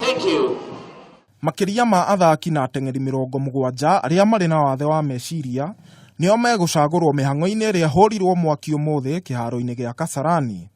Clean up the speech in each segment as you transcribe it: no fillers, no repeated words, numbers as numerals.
Thank you. Makiria ma athaki na ateng'eri 70 arĩa marĩ na wathe wa meciria nĩo megũcagũrwo mĩhang'o-inĩ ĩrĩa hũrirwo mwaki ũmũthĩ kĩharo-inĩ gĩa Kasarani.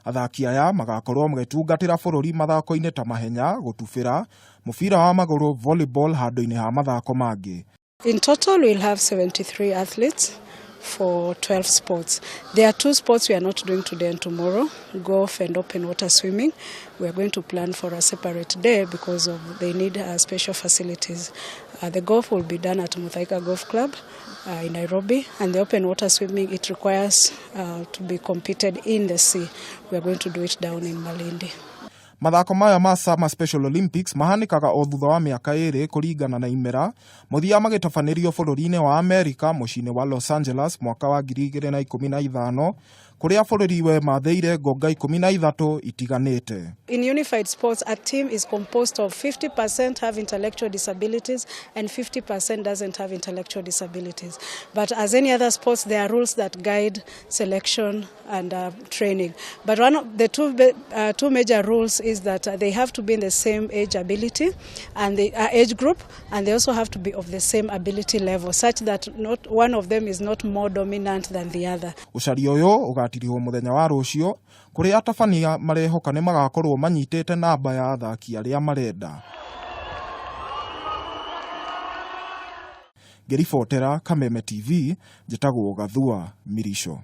Athaki aya magakorwo magĩtungatĩra bũrũri mathako-inĩ ta mahenya, gũtubĩra, mũbira wa magũrũ, volleyball handũ-inĩ ha mathako mangĩ. In total we'll have 73 athletes for 12 sports. There are 2 sports we are not doing today and tomorrow, golf and open water swimming. We are going to plan for a separate day because they need special facilities. The golf will be done at Muthaika Golf Club in Nairobi, and the open water swimming, it requires to be competed in the sea. We are going to do it down in Malindi. Mathako maya ma Summer Special Olympics mahanĩkaga o thutha wa mĩaka 2 kũringana na imera, mũthia magĩtabanĩrio bũrũri-inĩ wa Amerika mũciĩ-inĩ wa Los Angeles mwaka wa 2015 kũrĩa bũrũri we mathĩire ngonga 13 itiganĩte. In unified sports, a team is composed of 50% have intellectual disabilities and 50% doesn't have intellectual disabilities. But as any other sports, there are rules that guide selection and training. But one of the two major rules is that they have to be in the same age ability and the age group, and they also have to be of the same ability level, such that not one of them is not more dominant than the other. Ucaria ũyũ ũgatirwo mũthenya wa rũciũ kũrĩa atabania marehoka nĩ magakorwo manyitĩte namba ya athaki arĩa marenda. Ngĩribotera Kameme TV, njĩtagwo Gathua Mirisho.